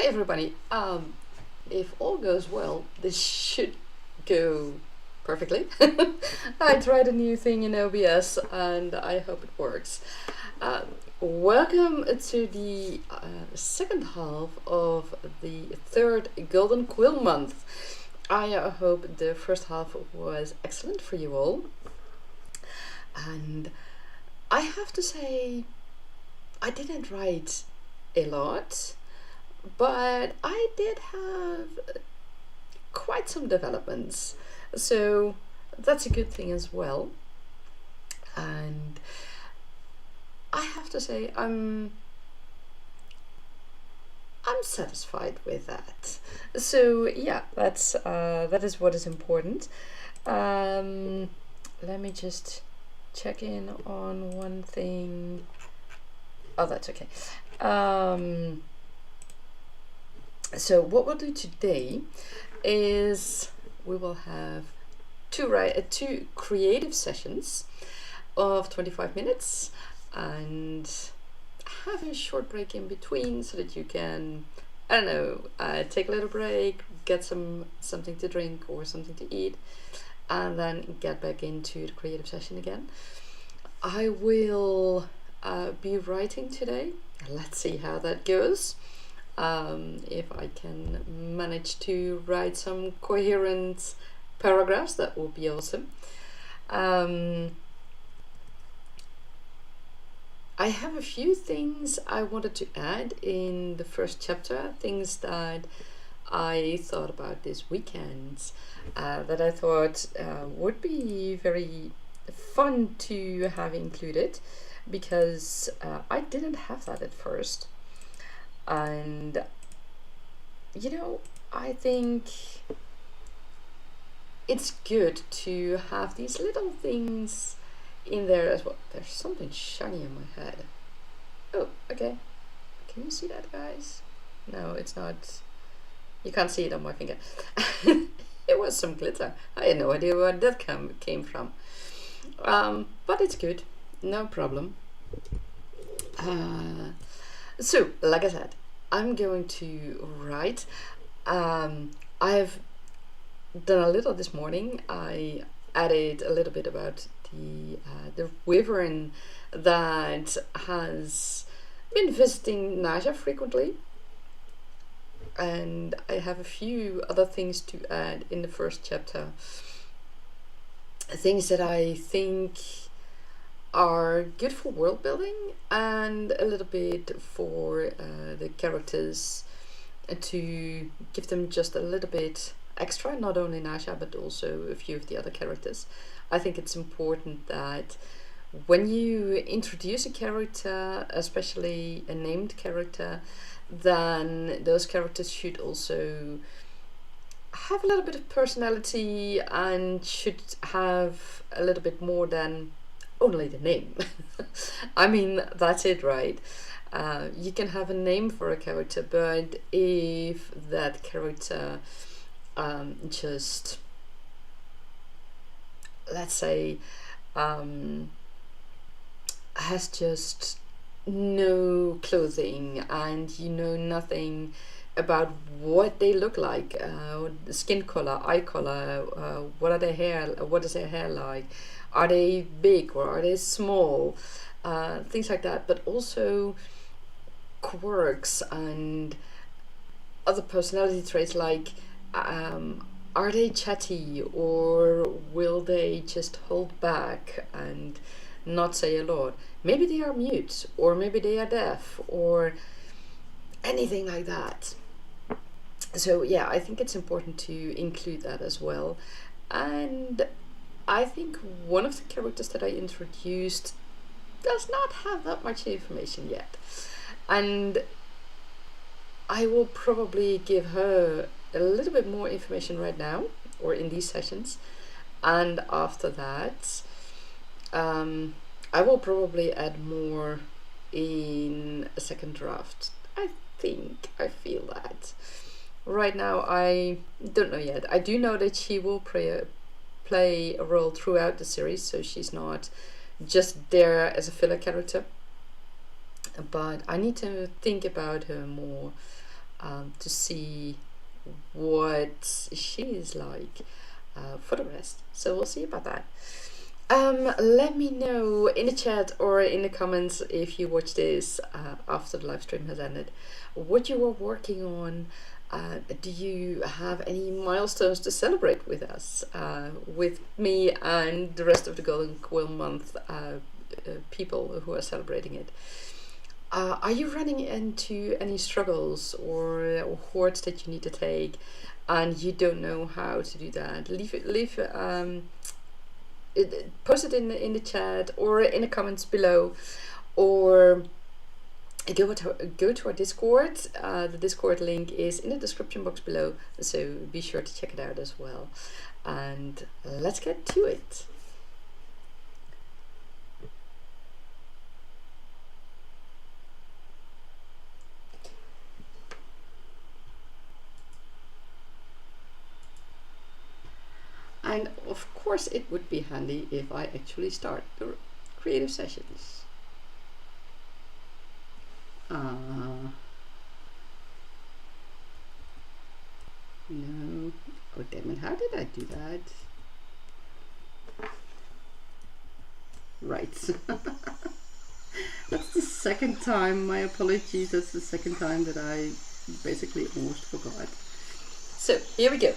Hey everybody, if all goes well, this should go perfectly. I tried a new thing in OBS and I hope it works. Welcome to the second half of the third Golden Quill Month. I hope the first half was excellent for you all. And I have to say, I didn't write a lot, but I did have quite some developments, so that's a good thing as well. And I have to say I'm satisfied with that. So yeah, that is what is important. Let me just check in on one thing. Oh, that's okay. So what we'll do today is we will have two creative sessions of 25 minutes and have a short break in between so that you can, I don't know, take a little break, get something to drink or something to eat, and then get back into the creative session again. I will be writing today. Let's see how that goes. If I can manage to write some coherent paragraphs, that will be awesome. I have a few things I wanted to add in the first chapter, things that I thought about this weekend, that I thought would be very fun to have included, because I didn't have that at first. And you know, I think it's good to have these little things in there as well. There's something shiny on my head. Oh, okay. Can you see that, guys? No, it's not. You can't see it on my finger. It was some glitter. I had no idea where that came from. But it's good. No problem. So, like I said, I'm going to write. I've done a little this morning. I added a little bit about the wyvern that has been visiting Naja frequently, and I have a few other things to add in the first chapter. Things that I think are good for world building and a little bit for the characters, to give them just a little bit extra, not only Nasha but also a few of the other characters. I think it's important that when you introduce a character, especially a named character, then those characters should also have a little bit of personality and should have a little bit more than only the name. I mean, that's it, right? You can have a name for a character, but if that character just, let's say, has just no clothing and you know nothing about what they look like, skin color, eye color, what is their hair like, are they big or are they small, things like that, but also quirks and other personality traits like are they chatty or will they just hold back and not say a lot? Maybe they are mute, or maybe they are deaf, or anything like that. So yeah, I think it's important to include that as well. And I think one of the characters that I introduced does not have that much information yet, and I will probably give her a little bit more information right now or in these sessions, and after that I will probably add more in a second draft. I feel that. Right now I don't know yet. I do know that she will play a role throughout the series, so she's not just there as a filler character, but I need to think about her more. to see what she is like for the rest. So we'll see about that. Let me know in the chat or in the comments if you watch this after the live stream has ended, what you were working on. Do you have any milestones to celebrate with us, with me and the rest of the Golden Quill Month people who are celebrating it? Are you running into any struggles or hordes that you need to take and you don't know how to do that? Post it in the chat or in the comments below, or go to our Discord. The Discord link is in the description box below, so be sure to check it out as well. And let's get to it. And of course it would be handy if I actually start the creative sessions. No. Oh damn it, how did I do that? Right. That's the second time, my apologies, that's the second time that I basically almost forgot. So here we go.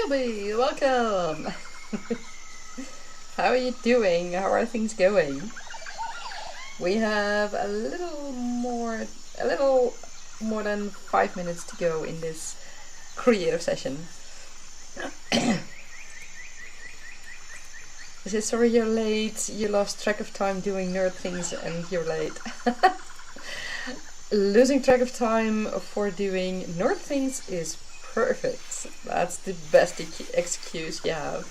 Shelby, welcome! How are you doing? How are things going? We have a little more than 5 minutes to go in this creative session. Is it sorry you're late? You lost track of time doing nerd things and you're late. Losing track of time for doing nerd things is perfect. That's the best excuse you have.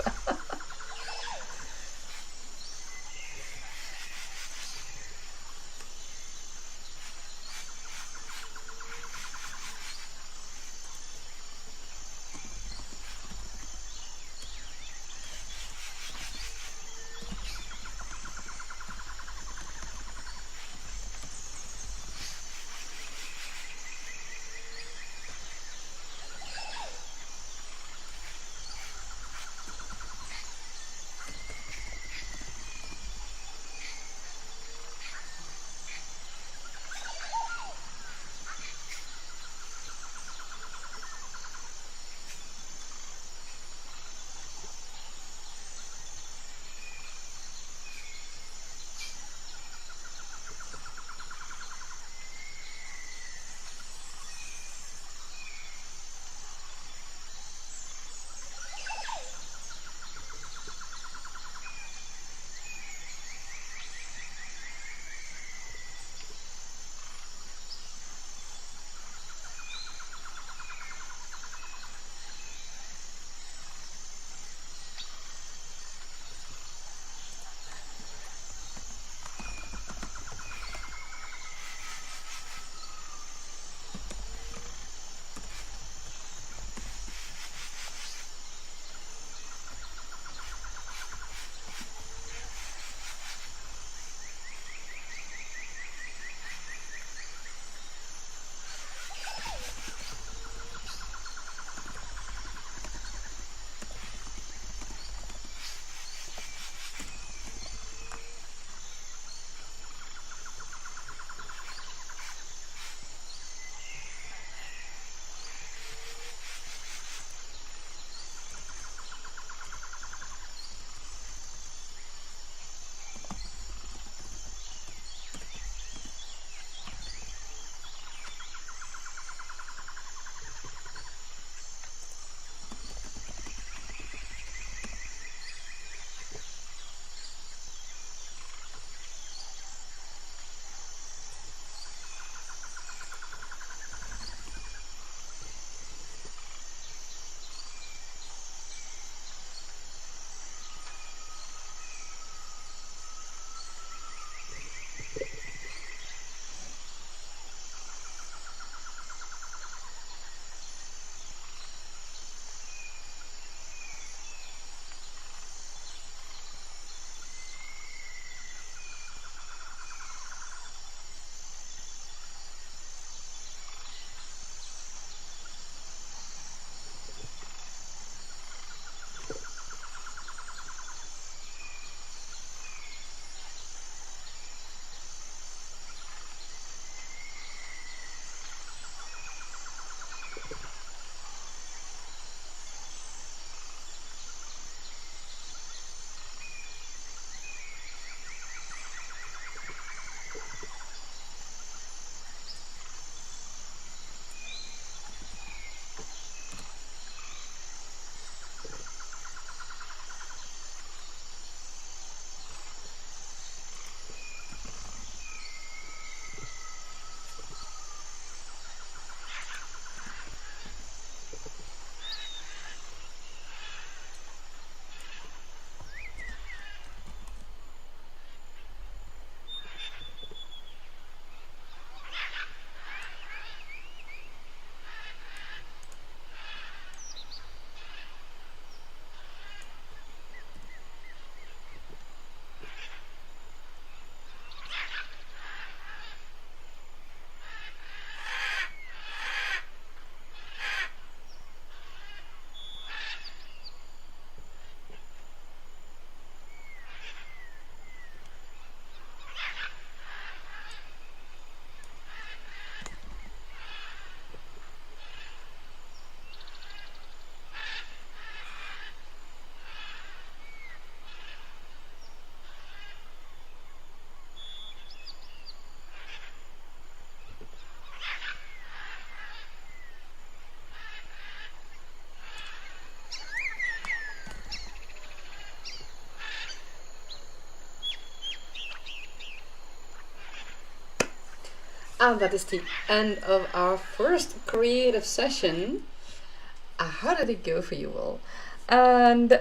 And that is the end of our first creative session. How did it go for you all? And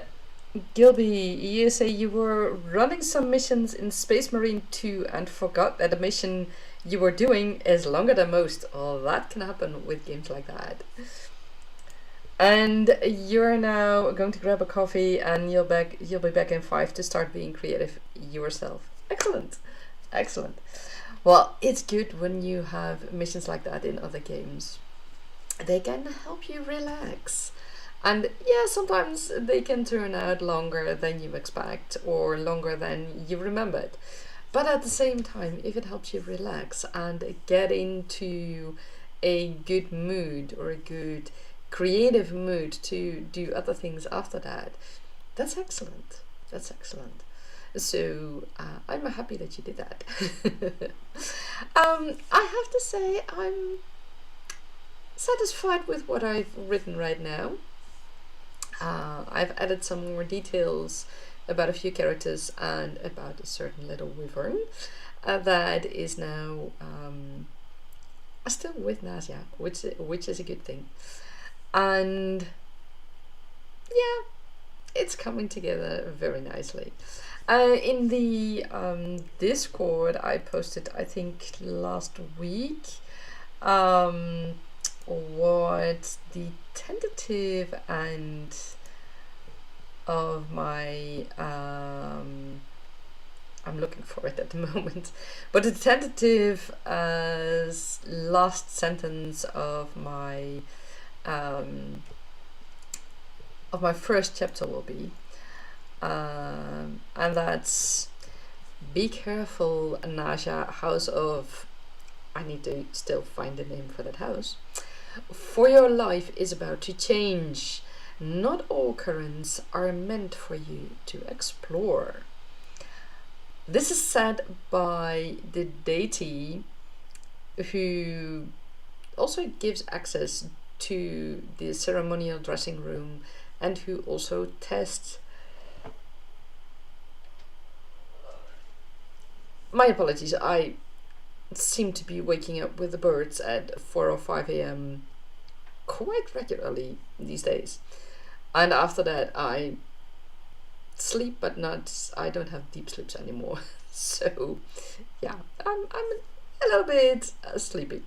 Gilby, you say you were running some missions in Space Marine 2 and forgot that the mission you were doing is longer than most. Oh, that can happen with games like that. And you're now going to grab a coffee and you'll be back in 5 to start being creative yourself. Excellent. Excellent. Well, it's good when you have missions like that in other games. They can help you relax. And yeah, sometimes they can turn out longer than you expect or longer than you remembered. But at the same time, if it helps you relax and get into a good mood or a good creative mood to do other things after that, that's excellent. That's excellent. So I'm happy that you did that. I have to say I'm satisfied with what I've written right now. I've added some more details about a few characters and about a certain little wyvern that is now still with Nasia, which is a good thing. And yeah, it's coming together very nicely. In the Discord I posted, I think last week, what the tentative end of my I'm looking for it at the moment, but the tentative last sentence of my first chapter will be, and that's: be careful, Naja, house of, I need to still find the name for that house, for your life is about to change. Not all currents are meant for you to explore. This is said by the deity who also gives access to the ceremonial dressing room and who also tests. My apologies, I seem to be waking up with the birds at 4 or 5 a.m. quite regularly these days. And after that I sleep, but I don't have deep sleeps anymore. So yeah, I'm a little bit sleepy.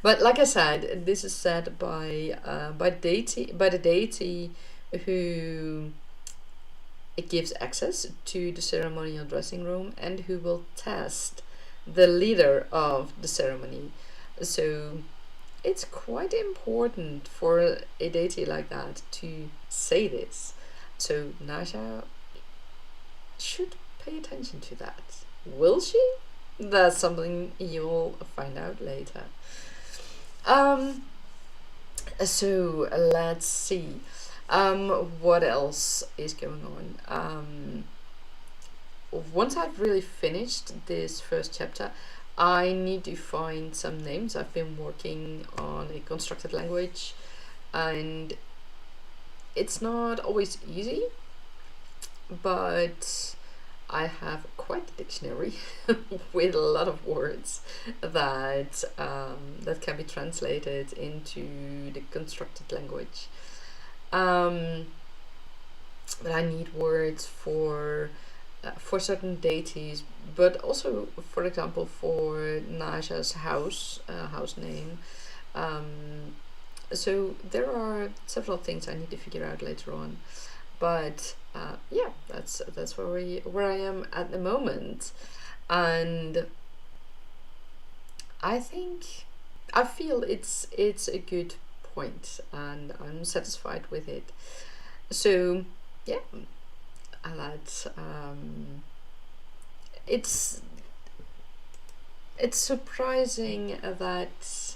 But like I said, this is said by the deity who gives access to the ceremonial dressing room and who will test the leader of the ceremony. So it's quite important for a deity like that to say this. So Naja should pay attention to that. Will she? That's something you'll find out later. So let's see. What else is going on? Once I've really finished this first chapter, I need to find some names. I've been working on a constructed language and it's not always easy, but I have quite a dictionary with a lot of words that that can be translated into the constructed language. But I need words for certain deities, but also, for example, for Naja's house name. So there are several things I need to figure out later on. But yeah, that's where I am at the moment, and I feel it's a good point, and I'm satisfied with it. So yeah, that's it's surprising that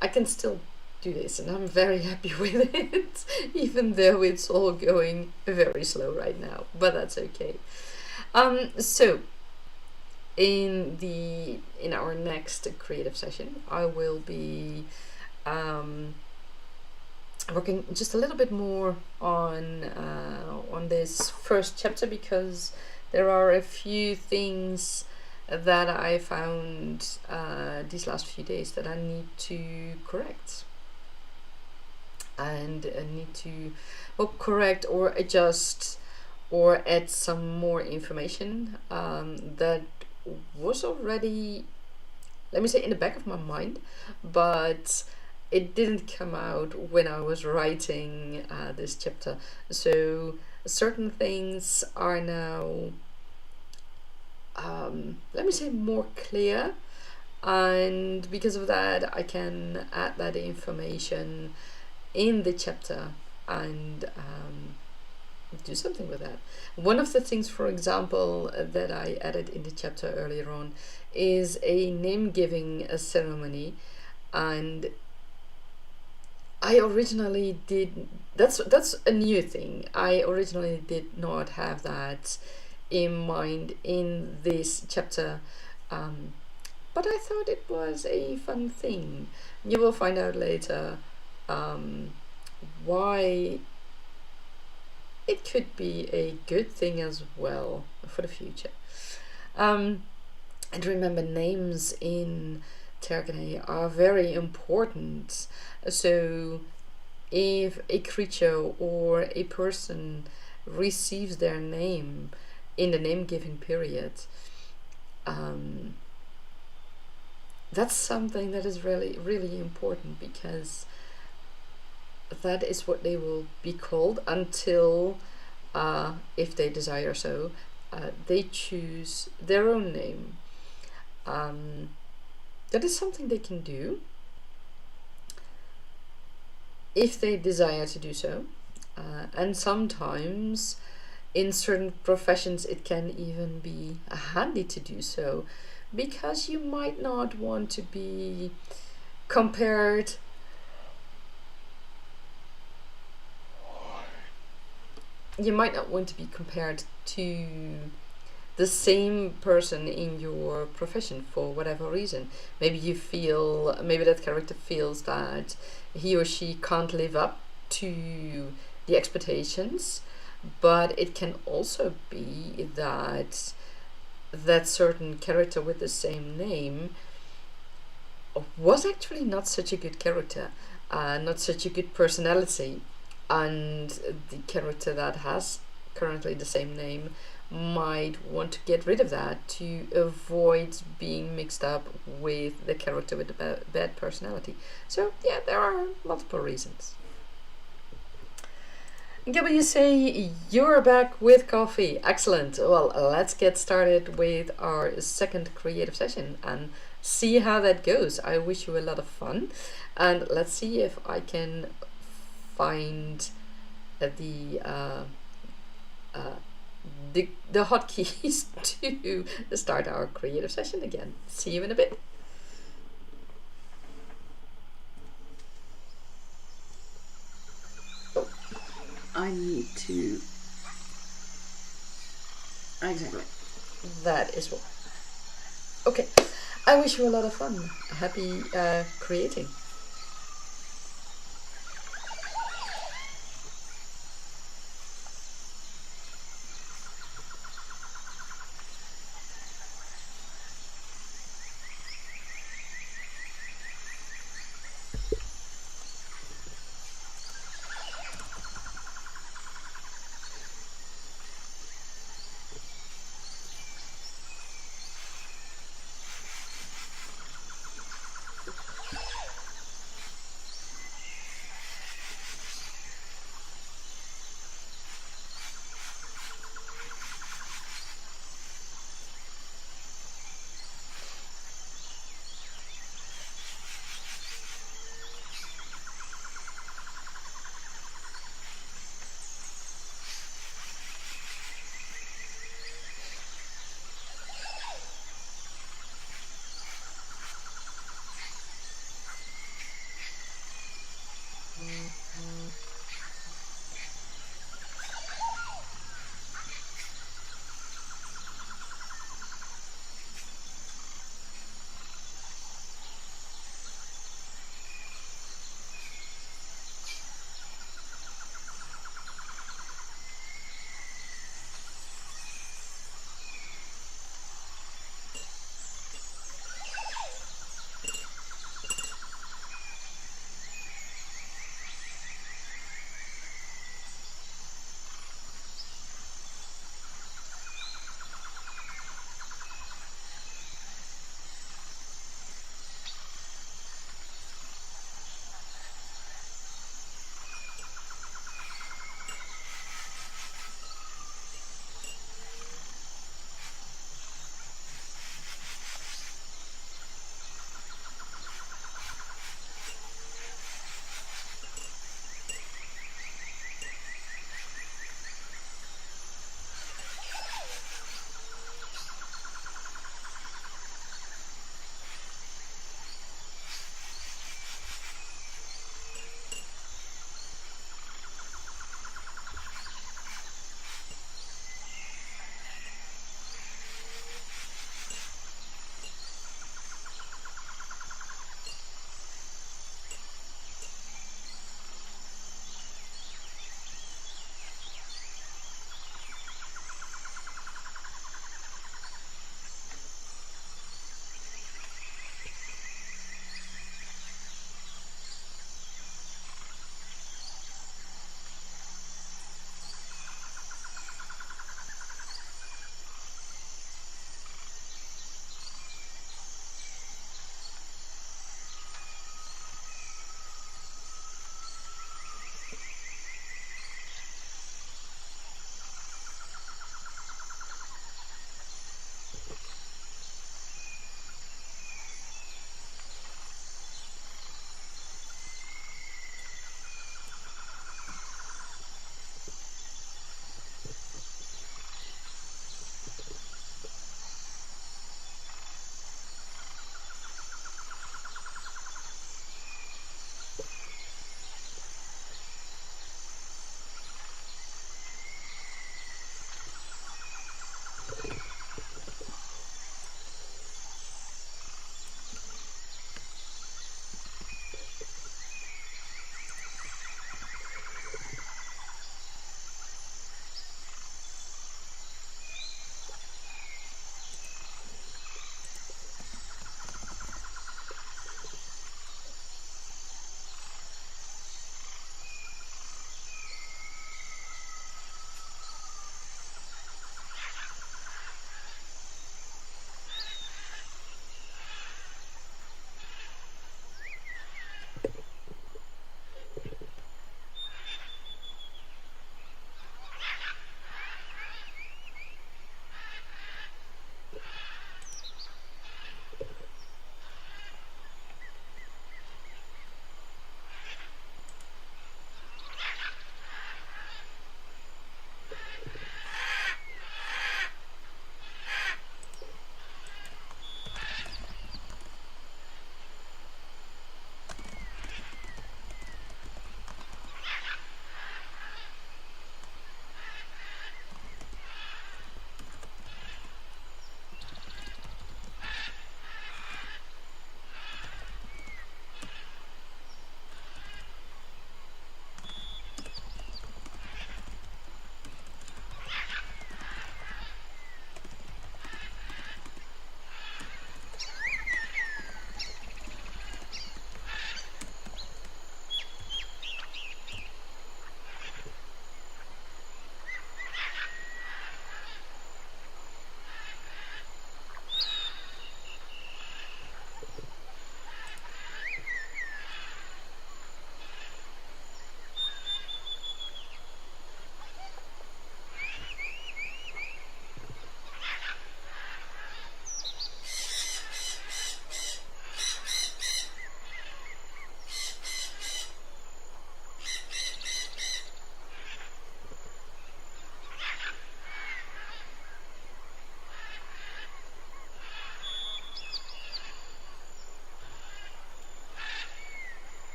I can still do this, and I'm very happy with it, even though it's all going very slow right now, but that's okay. So in our next creative session, I will be working just a little bit more on this first chapter, because there are a few things that I found these last few days that I need to correct, and need to, well, correct or adjust or add some more information that was already, let me say, in the back of my mind, but it didn't come out when I was writing this chapter. So certain things are now, let me say, more clear, and because of that I can add that information in the chapter and do something with that. One of the things, for example, that I added in the chapter earlier on is a name giving ceremony, and I originally did, that's a new thing. I originally did not have that in mind in this chapter, but I thought it was a fun thing. You will find out later why it could be a good thing as well for the future. And remember, names in Tergane are very important. So if a creature or a person receives their name in the name giving period, that's something that is really, really important, because that is what they will be called until, if they desire so, they choose their own name. That is something they can do if they desire to do so, and sometimes in certain professions it can even be handy to do so, because you might not want to be compared to the same person in your profession for whatever reason. Maybe that character feels that he or she can't live up to the expectations, but it can also be that certain character with the same name was actually not such a good character, not such a good personality, and the character that has currently the same name might want to get rid of that to avoid being mixed up with the character with the bad personality. So yeah, there are multiple reasons. Gabby, you say you're back with coffee. Excellent. Well, let's get started with our second creative session and see how that goes. I wish you a lot of fun, and let's see if I can find the hotkeys to start our creative session again. See you in a bit. I need to, exactly, that is what, okay. I wish you a lot of fun. Happy creating.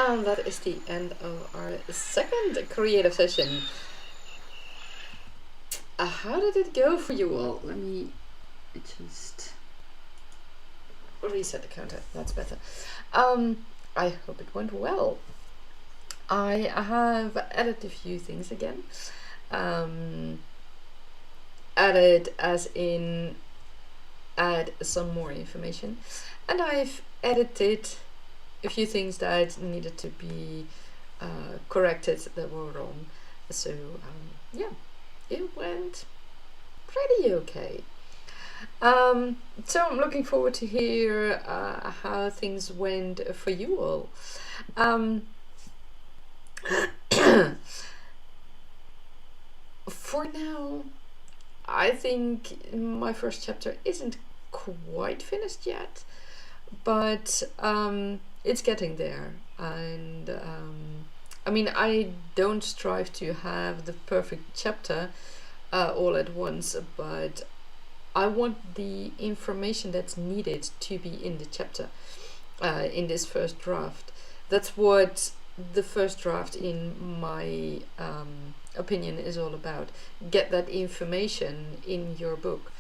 And that is the end of our second creative session. How did it go for you all? Let me just reset the counter. That's better. I hope it went well. I have added a few things again. Added as in add some more information, and I've edited a few things that needed to be corrected that were wrong. So yeah, it went pretty okay. So I'm looking forward to hear how things went for you all. For now, I think my first chapter isn't quite finished yet, but it's getting there. And I mean, I don't strive to have the perfect chapter all at once, but I want the information that's needed to be in the chapter in this first draft. That's what the first draft, in my opinion, is all about. Get that information in your book.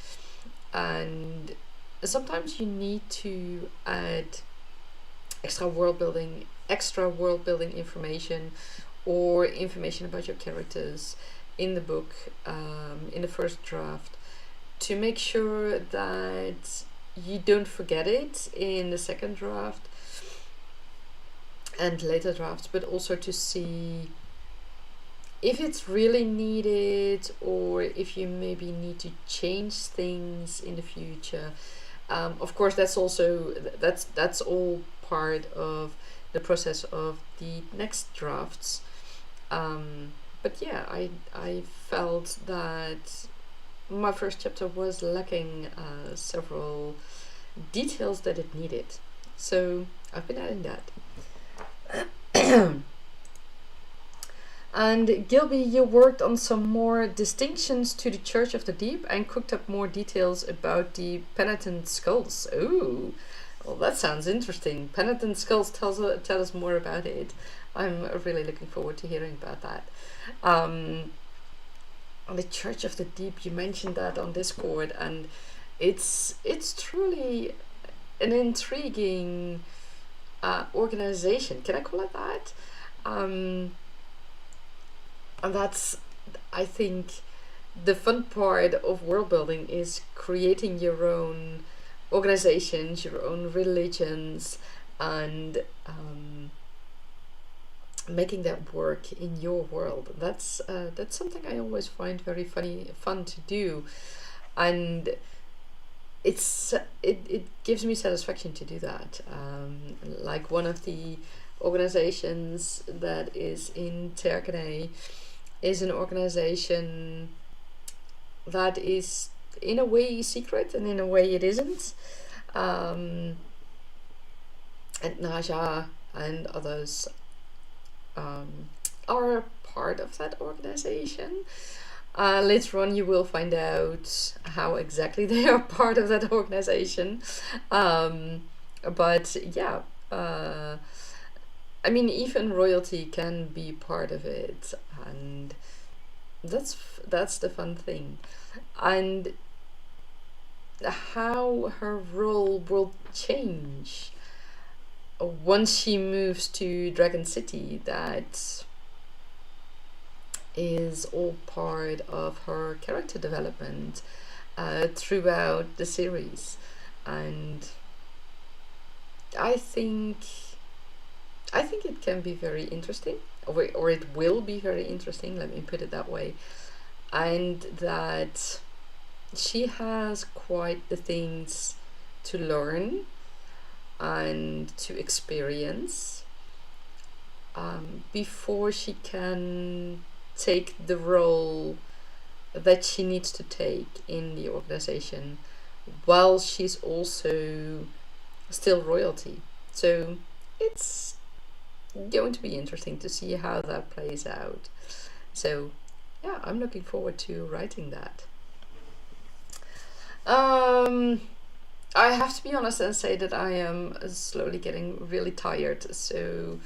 And sometimes you need to add extra world building information, or information about your characters in the book, in the first draft, to make sure that you don't forget it in the second draft and later drafts, but also to see if it's really needed, or if you maybe need to change things in the future. Of course, that's also that's all part of the process of the next drafts. But yeah, I felt that my first chapter was lacking several details that it needed, so I've been adding that. And Gilby, you worked on some more distinctions to the Church of the Deep and cooked up more details about the penitent skulls. Oh, well, that sounds interesting. Penitent skulls, tell us more about it. I'm really looking forward to hearing about that. On the Church of the Deep, you mentioned that on Discord, and it's truly an intriguing organization. Can I call it that? And that's, I think, the fun part of world building, is creating your own organizations, your own religions, and making that work in your world. That's something I always find very fun to do, and it gives me satisfaction to do that. Like one of the organizations that is in Terkene is an organization that is in a way secret and in a way it isn't. And Naja and others are part of that organization. Later on you will find out how exactly they are part of that organization. But yeah, I mean, even royalty can be part of it, and that's the fun thing. And how her role will change once she moves to Dragon City, that is all part of her character development throughout the series. And I think it can be very interesting, or it will be very interesting, let me put it that way. And that she has quite the things to learn and to experience before she can take the role that she needs to take in the organization, while she's also still royalty. So it's going to be interesting to see how that plays out. So yeah, I'm looking forward to writing that. I have to be honest and say that I am slowly getting really tired, so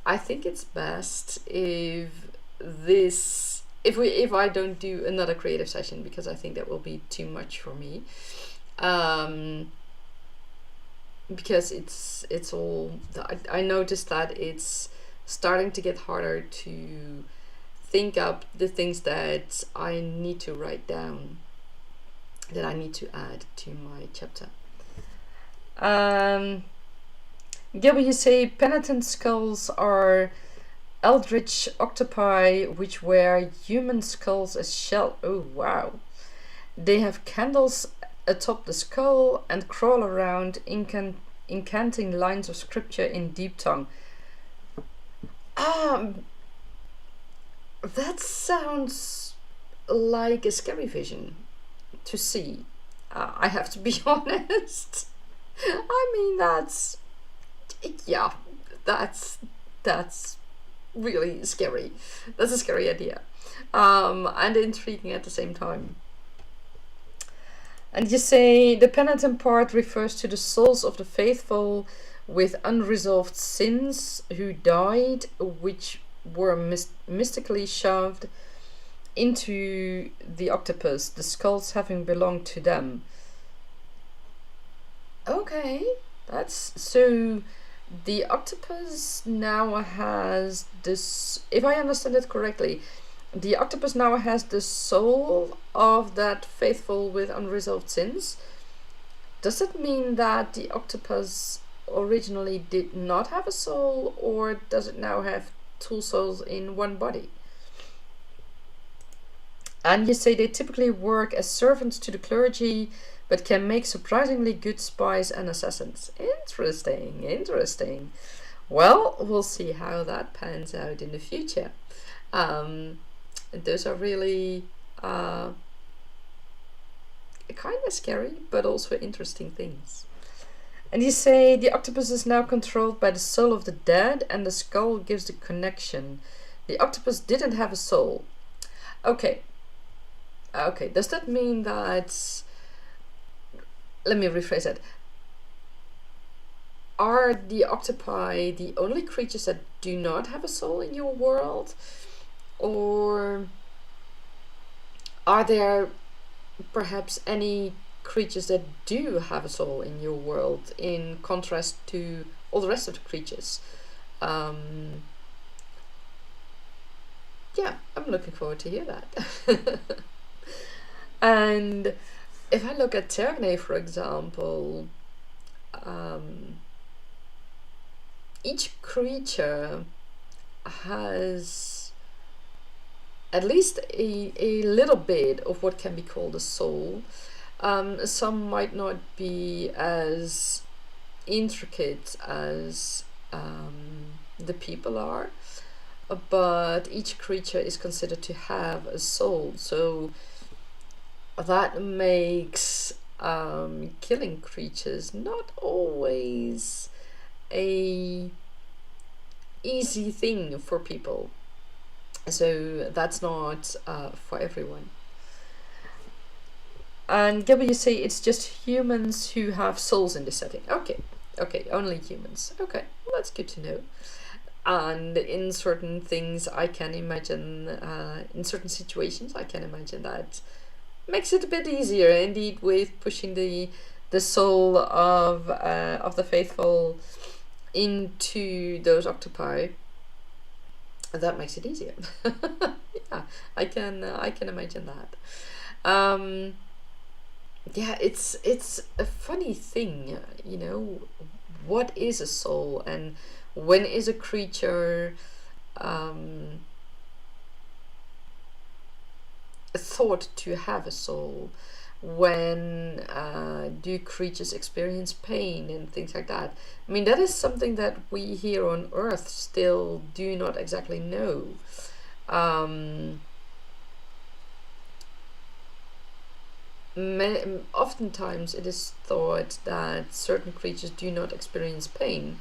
I think it's best if I don't do another creative session, because I think that will be too much for me. Because it's all, I noticed that it's starting to get harder to think up the things that I need to write down, that I need to add to my chapter. Gilbert, you say penitent skulls are eldritch octopi which wear human skulls as shell. Oh wow! They have candles atop the skull and crawl around, incanting lines of scripture in deep tongue. That sounds like a scary vision to see. I have to be honest. I mean, yeah, that's really scary. That's a scary idea, and intriguing at the same time. And you say the penitent part refers to the souls of the faithful with unresolved sins who died, which were mystically shoved into the octopus, the skulls having belonged to them. Okay, that's so. The octopus now has this. If I understand it correctly, the octopus now has the soul of that faithful with unresolved sins. Does it mean that the octopus originally did not have a soul, or does it now have two souls in one body? And you say they typically work as servants to the clergy, but can make surprisingly good spies and assassins. Interesting, interesting. Well, we'll see how that pans out in the future. Those are really kind of scary, but also interesting things. And you say the octopus is now controlled by the soul of the dead, and the skull gives the connection. The octopus didn't have a soul. Okay. Okay, does that mean that... Let me rephrase it. Are the octopi the only creatures that do not have a soul in your world? Or are there perhaps any creatures that do have a soul in your world, in contrast to all the rest of the creatures? Yeah, I'm looking forward to hear that. And if I look at Tergne, for example, each creature has at least a little bit of what can be called a soul. Some might not be as intricate as the people are, but each creature is considered to have a soul. So that makes killing creatures not always a easy thing for people. So that's not for everyone. And Gabby, you say it's just humans who have souls in this setting. Okay, okay, only humans. Okay, well, that's good to know. And in certain things, I can imagine, in certain situations, I can imagine that makes it a bit easier, indeed, with pushing the soul of the faithful into those octopi. That makes it easier. Yeah, I can imagine that. Yeah, it's a funny thing, you know. What is a soul, and when is a creature thought to have a soul? When do creatures experience pain and things like that? I mean, that is something that we here on Earth still do not exactly know. Oftentimes it is thought that certain creatures do not experience pain,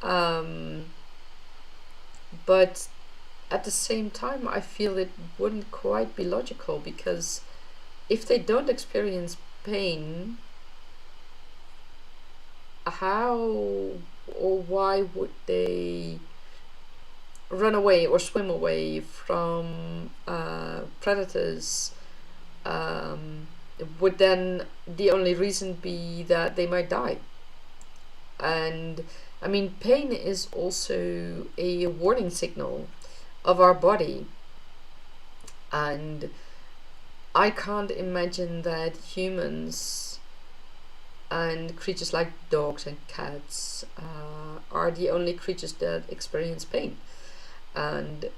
but at the same time I feel it wouldn't quite be logical, because if they don't experience pain, how or why would they run away or swim away from predators, would then the only reason be that they might die. And I mean, pain is also a warning signal of our body, and I can't imagine that humans and creatures like dogs and cats are the only creatures that experience pain. And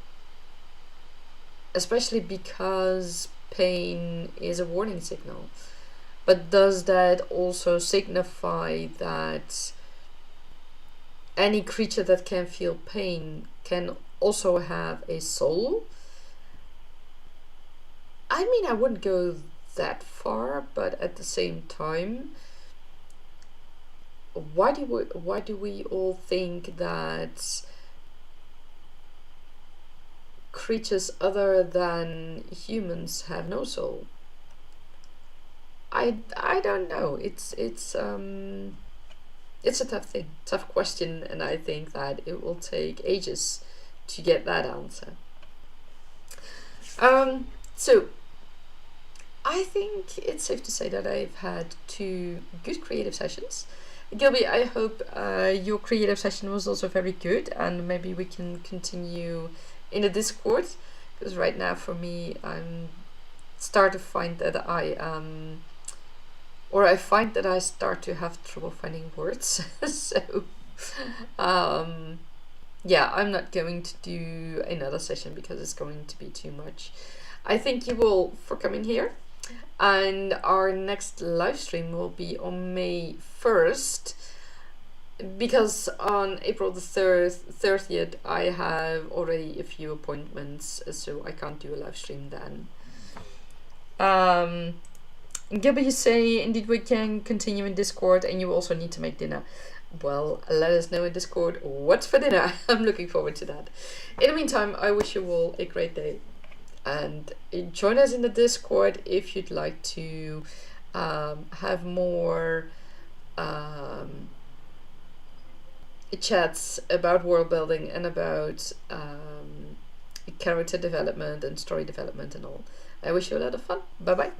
especially because pain is a warning signal. But does that also signify that any creature that can feel pain can also have a soul? I mean, I wouldn't go that far, but at the same time, why do we all think that creatures other than humans have no soul? I don't know. It's a tough question, and I think that it will take ages to get that answer. So I think it's safe to say that I've had 2 good creative sessions. Gilby, I hope your creative session was also very good, and maybe we can continue in the Discord, because right now for me I'm start to find that I find that I start to have trouble finding words. So yeah, I'm not going to do another session because it's going to be too much. I thank you all for coming here, and our next live stream will be on May 1st, because on April the 30th I have already a few appointments, so I can't do a live stream then. Gilbert, you say indeed we can continue in Discord, and you also need to make dinner. Well, let us know in Discord what's for dinner. I'm looking forward to that. In the meantime, I wish you all a great day, and join us in the Discord if you'd like to have more chats about world building and about character development and story development and all. I wish you a lot of fun. Bye bye.